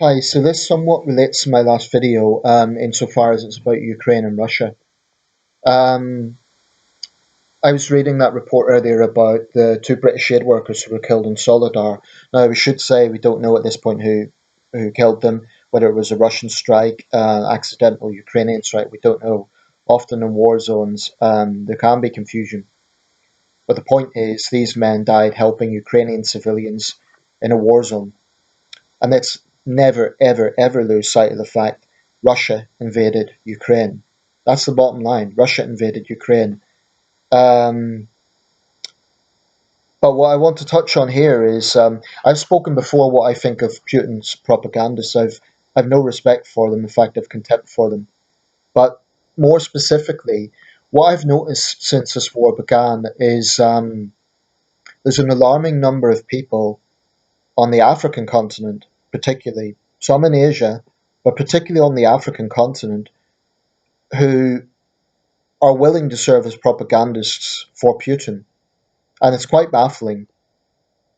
Hi, so this somewhat relates to my last video, insofar as it's about Ukraine and Russia. Um, I was reading that report earlier about the two British aid workers who were killed in Solidar. Now, we should say we don't know at this point who killed them, whether it was a Russian strike, accidental Ukrainian strike, we don't know. Often in war zones, there can be confusion. But the point is, these men died helping Ukrainian civilians in a war zone. And let's never, ever, ever lose sight of the fact Russia invaded Ukraine. That's the bottom line. Russia invaded Ukraine. Um, but what I want to touch on here is I've spoken before what I think of Putin's propagandists. I've no respect for them. In fact, I've contempt for them. But more specifically, what I've noticed since this war began is there's an alarming number of people on the African continent, particularly, some in Asia, but particularly on the African continent, who are willing to serve as propagandists for Putin. And it's quite baffling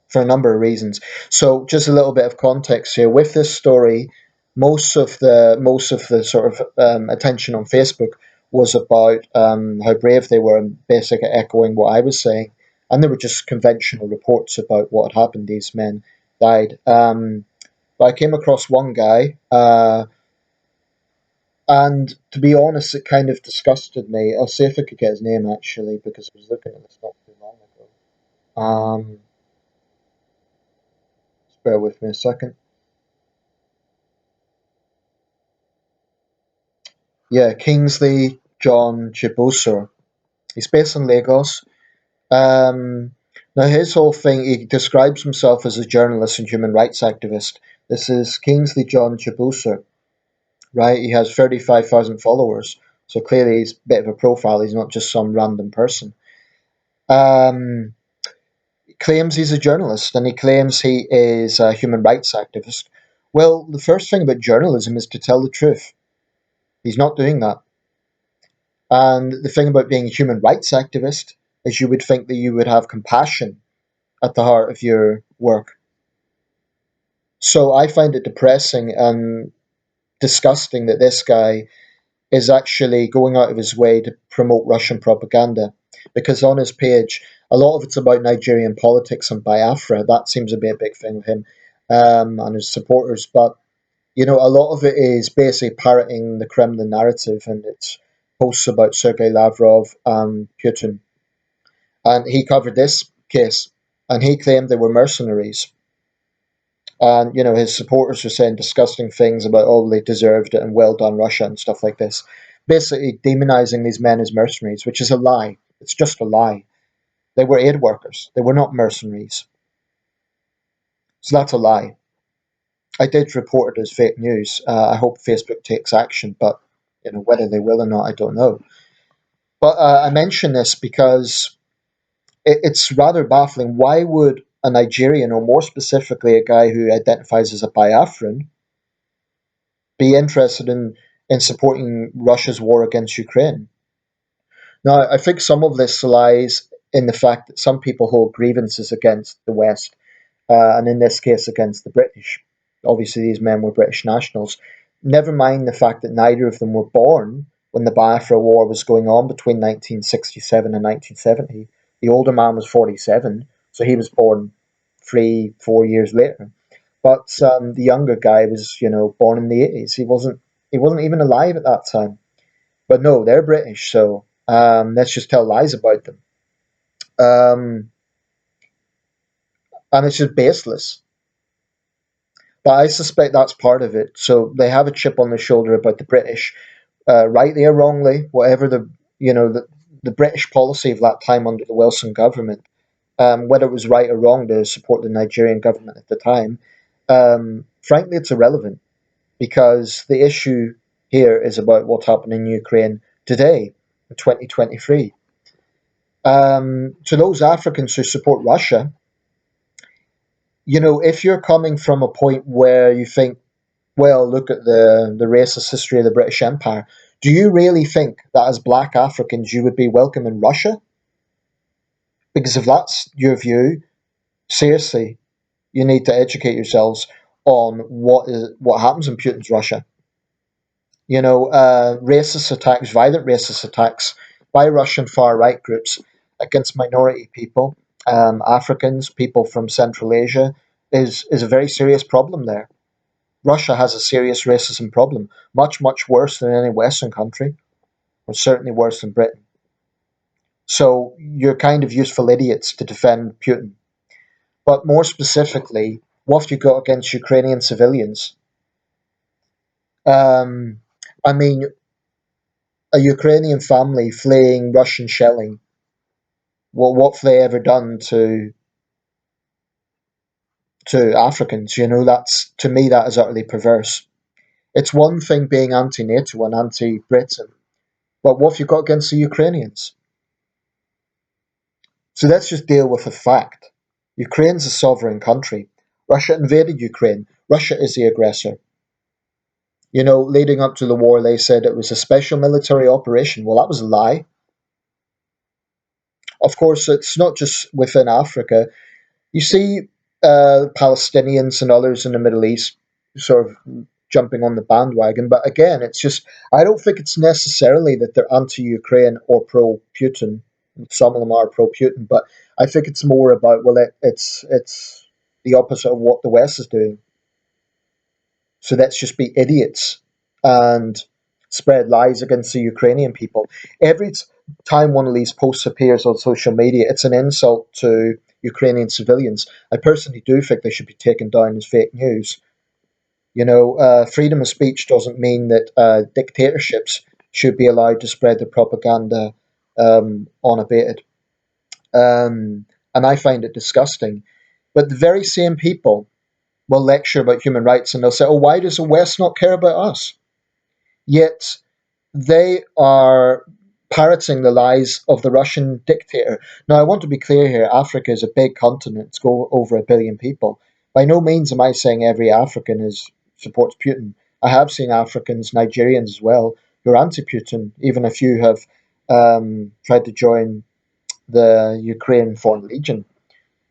for a number of reasons. So just a little bit of context here. With this story, most of the sort of attention on Facebook was about how brave they were and basically echoing what I was saying. And there were just conventional reports about what had happened. These men died. But I came across one guy, and to be honest, it kind of disgusted me. I'll see if I could get his name actually, because I was looking at this not too long ago. Just bear with me a second. Yeah, Kingsley John Chibuser. He's based in Lagos. Now, his whole thing, he describes himself as a journalist and human rights activist. This is Kingsley John Chibuser, right? He has 35,000 followers. So clearly he's a bit of a profile. He's not just some random person. Um, Claims he's a journalist and he claims he is a human rights activist. Well, the first thing about journalism is to tell the truth. He's not doing that. And the thing about being a human rights activist is you would think that you would have compassion at the heart of your work. So I find it depressing and disgusting that this guy is actually going out of his way to promote Russian propaganda. Because on his page, a lot of it's about Nigerian politics and Biafra. That seems to be a big thing with him and his supporters. But, a lot of it is basically parroting the Kremlin narrative, and it's posts about Sergei Lavrov and Putin. And he covered this case, and he claimed they were mercenaries. And, his supporters were saying disgusting things about, oh, they deserved it and well done, Russia, and stuff like this. Basically demonizing these men as mercenaries, which is a lie. It's just a lie. They were aid workers, they were not mercenaries. So that's a lie. I did report it as fake news. I hope Facebook takes action, but whether they will or not, I don't know. But I mention this because it's rather baffling. Why would a Nigerian, or more specifically a guy who identifies as a Biafran, be interested in supporting Russia's war against Ukraine? Now, I think some of this lies in the fact that some people hold grievances against the West, and in this case against the British. Obviously, these men were British nationals. Never mind the fact that neither of them were born when the Biafra War was going on between 1967 and 1970. The older man was 47, so he was born 3, 4 years later. But the younger guy was, born in the 80s. He wasn't even alive at that time. But no, they're British, so let's just tell lies about them. Um, and it's just baseless. But I suspect that's part of it. So they have a chip on their shoulder about the British, rightly or wrongly, whatever the British policy of that time under the Wilson government, whether it was right or wrong to support the Nigerian government at the time. Frankly, it's irrelevant because the issue here is about what's happening in Ukraine today, in 2023. To those Africans who support Russia, if you're coming from a point where you think, well, look at the racist history of the British Empire, do you really think that as black Africans you would be welcome in Russia? Because if that's your view, seriously, you need to educate yourselves. on what happens in Putin's Russia. Racist attacks, violent racist attacks by Russian far right groups against minority people, Africans, people from Central Asia, is a very serious problem there. Russia has a serious racism problem, much, much worse than any Western country, or certainly worse than Britain. So you're kind of useful idiots to defend Putin. But more specifically, what have you got against Ukrainian civilians? Um, I mean, a Ukrainian family fleeing Russian shelling. Well, what have they ever done to Africans? That's, to me, that is utterly perverse. It's one thing being anti-NATO and anti-Britain, but what have you got against the Ukrainians? So let's just deal with the fact. Ukraine's a sovereign country. Russia invaded Ukraine. Russia is the aggressor. Leading up to the war, they said it was a special military operation. Well, that was a lie. Of course, it's not just within Africa. You see Palestinians and others in the Middle East sort of jumping on the bandwagon, but again, it's just, I don't think it's necessarily that they're anti-Ukraine or pro-Putin. Some of them are pro-Putin, but I think it's more about, well, it's the opposite of what the West is doing. So let's just be idiots and spread lies against the Ukrainian people. Every time one of these posts appears on social media, it's an insult to Ukrainian civilians. I personally do think they should be taken down as fake news. Freedom of speech doesn't mean that dictatorships should be allowed to spread their propaganda unabated. And I find it disgusting. But the very same people will lecture about human rights and they'll say, oh, why does the West not care about us? Yet they are parroting the lies of the Russian dictator. Now, I want to be clear here, Africa is a big continent, it's go over 1 billion people. By no means am I saying every African supports Putin. I have seen Africans, Nigerians as well, who are anti-Putin, even a few have tried to join the Ukraine Foreign Legion,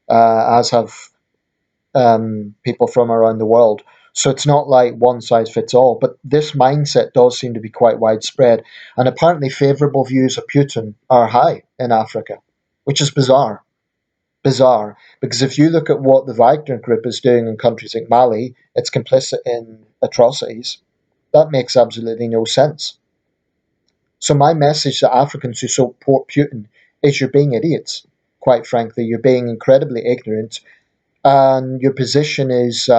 as have people from around the world. So it's not like one size fits all, but this mindset does seem to be quite widespread. And apparently, favourable views of Putin are high in Africa, which is bizarre. Bizarre, because if you look at what the Wagner Group is doing in countries like Mali, it's complicit in atrocities. That makes absolutely no sense. So, my message to Africans who support Putin is you're being idiots, quite frankly. You're being incredibly ignorant, and your position is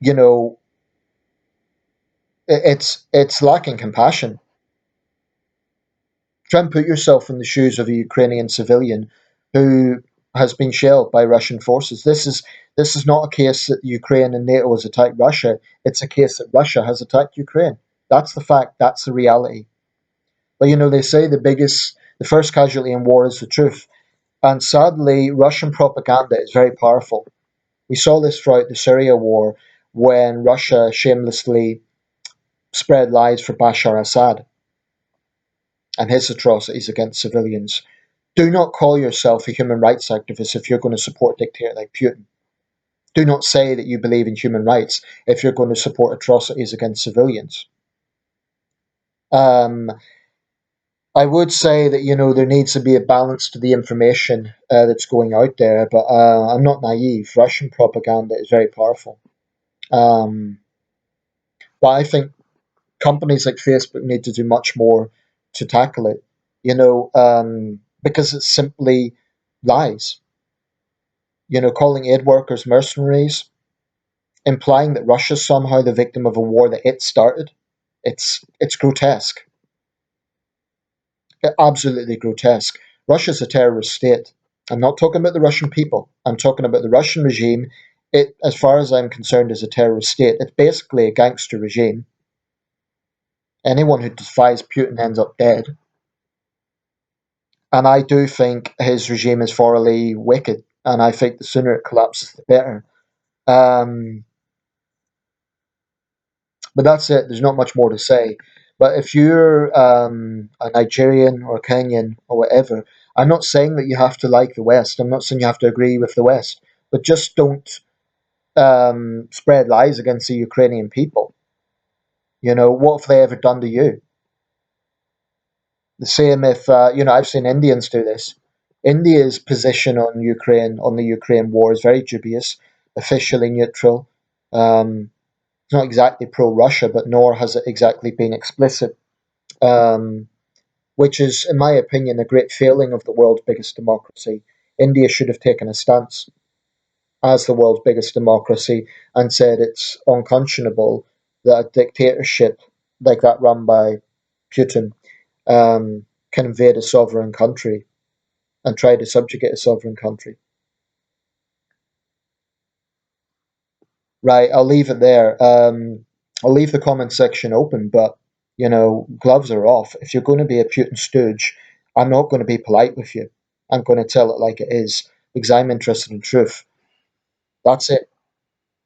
you know, it's lacking compassion. Try and put yourself in the shoes of a Ukrainian civilian who has been shelled by Russian forces. This is not a case that Ukraine and NATO has attacked Russia. It's a case that Russia has attacked Ukraine. That's the fact. That's the reality. But they say the first casualty in war is the truth. And sadly, Russian propaganda is very powerful. We saw this throughout the Syria war when Russia shamelessly spread lies for Bashar Assad and his atrocities against civilians. Do not call yourself a human rights activist if you're going to support a dictator like Putin. Do not say that you believe in human rights if you're going to support atrocities against civilians. Um, I would say that there needs to be a balance to the information that's going out there, but I'm not naive. Russian propaganda is very powerful, um, but I think companies like Facebook need to do much more to tackle it. Because it's simply lies. Calling aid workers mercenaries, implying that Russia's somehow the victim of a war that it started. It's grotesque. Absolutely grotesque. Russia's a terrorist state. I'm not talking about the Russian people. I'm talking about the Russian regime. It, as far as I'm concerned, is a terrorist state. It's basically a gangster regime. Anyone who defies Putin ends up dead. And I do think his regime is thoroughly wicked. And I think the sooner it collapses, the better. Um, but that's it. There's not much more to say. But if you're a Nigerian or a Kenyan or whatever, I'm not saying that you have to like the West. I'm not saying you have to agree with the West. But just don't spread lies against the Ukrainian people. What have they ever done to you? The same if, I've seen Indians do this. India's position on the Ukraine war is very dubious, officially neutral. It's not exactly pro-Russia, but nor has it exactly been explicit, um, which is, in my opinion, a great failing of the world's biggest democracy. India should have taken a stance as the world's biggest democracy and said it's unconscionable that a dictatorship like that run by Putin can invade a sovereign country and try to subjugate a sovereign country. Right, I'll leave it there. I'll leave the comment section open, but gloves are off. If you're going to be a Putin stooge, I'm not going to be polite with you. I'm going to tell it like it is because I'm interested in truth. That's it.